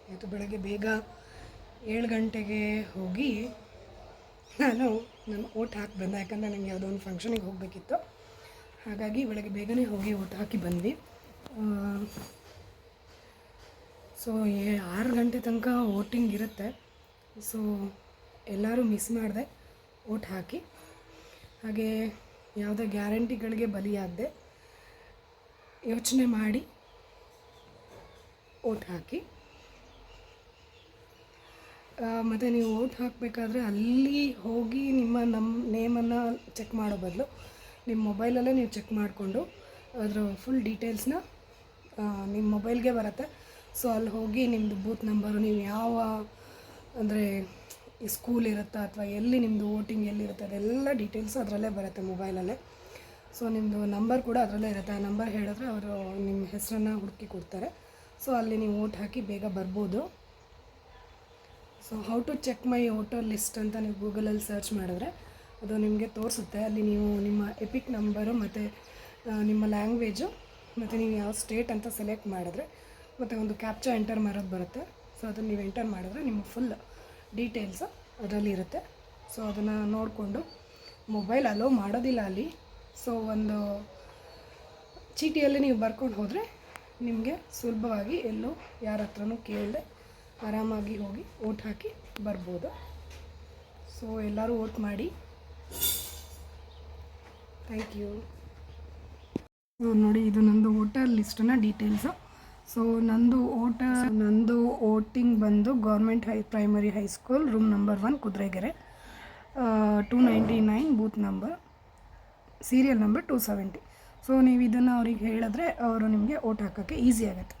ಇವತ್ತು ಬೆಳಗ್ಗೆ ಬೇಗ 7 ಗಂಟೆಗೆ ಹೋಗಿ ನಾನು ಓಟ್ ಹಾಕಿ ಬಂದೆ. ಯಾಕಂದರೆ ನನಗೆ ಯಾವುದೋ ಒಂದು ಫಂಕ್ಷನಿಗೆ ಹೋಗಬೇಕಿತ್ತು. ಹಾಗಾಗಿ ಬೆಳಗ್ಗೆ ಬೇಗನೆ ಹೋಗಿ ಓಟ್ ಹಾಕಿ ಬಂದ್ವಿ. ಸೊ 6 ಗಂಟೆ ತನಕ ವೋಟಿಂಗ್ ಇರುತ್ತೆ. ಸೊ ಎಲ್ಲರೂ ಮಿಸ್ ಮಾಡಿದೆ ಓಟ್ ಹಾಕಿ. ಹಾಗೆ ಯಾವುದೇ ಗ್ಯಾರಂಟಿಗಳಿಗೆ ಬಲಿಯಾಗದೆ ಯೋಚನೆ ಮಾಡಿ ಓಟ್ ಹಾಕಿ. ಮತ್ತು ನೀವು ಓಟ್ ಹಾಕಬೇಕಾದ್ರೆ ಅಲ್ಲಿ ಹೋಗಿ ನಮ್ಮ ನೇಮನ್ನು ಚೆಕ್ ಮಾಡೋ ಬದಲು ನಿಮ್ಮ ಮೊಬೈಲಲ್ಲೇ ನೀವು ಚೆಕ್ ಮಾಡಿಕೊಂಡು ಅದರ ಫುಲ್ ಡೀಟೇಲ್ಸ್ನ ನಿಮ್ಮ ಮೊಬೈಲ್ಗೆ ಬರುತ್ತೆ. ಸೊ ಅಲ್ಲಿ ಹೋಗಿ ನಿಮ್ಮದು ಬೂತ್ ನಂಬರು, ನೀವು ಯಾವ ಅಂದರೆ ಈ ಸ್ಕೂಲ್ ಇರುತ್ತಾ ಅಥವಾ ಎಲ್ಲಿ ನಿಮ್ಮದು ವೋಟಿಂಗ್ ಎಲ್ಲಿರುತ್ತೆ ಅದೆಲ್ಲ ಡೀಟೇಲ್ಸು ಅದರಲ್ಲೇ ಬರುತ್ತೆ ಮೊಬೈಲಲ್ಲೇ. ಸೊ ನಿಮ್ಮದು ನಂಬರ್ ಕೂಡ ಅದರಲ್ಲೇ ಇರುತ್ತೆ. ಆ ನಂಬರ್ ಹೇಳಿದ್ರೆ ಅವರು ನಿಮ್ಮ ಹೆಸರನ್ನು ಹುಡುಕಿ ಕೊಡ್ತಾರೆ. ಸೊ ಅಲ್ಲಿ ನೀವು ಓಟ್ ಹಾಕಿ ಬೇಗ ಬರ್ಬೋದು. So how to check my voter list ಅಂತ ನೀವು ಗೂಗಲಲ್ಲಿ ಸರ್ಚ್ ಮಾಡಿದ್ರೆ ಅದು ನಿಮಗೆ ತೋರಿಸುತ್ತೆ. ಅಲ್ಲಿ ನೀವು ನಿಮ್ಮ ಎಪಿಕ್ ನಂಬರು ಮತ್ತು ನಿಮ್ಮ ಲ್ಯಾಂಗ್ವೇಜು ಮತ್ತು ನೀವು ಯಾವ ಸ್ಟೇಟ್ ಅಂತ ಸೆಲೆಕ್ಟ್ ಮಾಡಿದ್ರೆ ಮತ್ತು ಒಂದು ಕ್ಯಾಪ್ಚಾ ಎಂಟರ್ ಮಾಡೋದು ಬರುತ್ತೆ. ಸೊ ಅದನ್ನು ನೀವು ಎಂಟರ್ ಮಾಡಿದ್ರೆ ನಿಮ್ಮ ಫುಲ್ ಡೀಟೇಲ್ಸು ಅದರಲ್ಲಿ ಇರುತ್ತೆ. ಸೊ ಅದನ್ನು ನೋಡಿಕೊಂಡು ಮೊಬೈಲ್ ಅಲೋ ಮಾಡೋದಿಲ್ಲ ಅಲ್ಲಿ. ಸೊ ಒಂದು ಚೀಟಿಯಲ್ಲಿ ನೀವು ಬರ್ಕೊಂಡು ಹೋದರೆ ನಿಮಗೆ ಸುಲಭವಾಗಿ ಎಲ್ಲೂ ಯಾರ ಹತ್ರನೂ ಕೇಳದೆ ಆರಾಮಾಗಿ ಹೋಗಿ ಓಟ್ ಹಾಕಿ ಬರ್ಬೋದು. ಸೊ ಎಲ್ಲರೂ ಓಟ್ ಮಾಡಿ. Thank you. ನೋಡಿ, ಇದು ನಂದು ವೋಟರ್ ಲಿಸ್ಟನ್ನ ಡೀಟೇಲ್ಸು. ಸೊ ನಂದು ವೋಟಿಂಗ್ ಬಂದು government primary high school room number 1 Kuduregere, 299 booth number, serial number 270. So ನೀವು ಇದನ್ನು ಅವ್ರಿಗೆ ಹೇಳಿದ್ರೆ ಅವರು ನಿಮಗೆ ಓಟ್ ಹಾಕೋಕ್ಕೆ ಈಸಿ ಆಗುತ್ತೆ.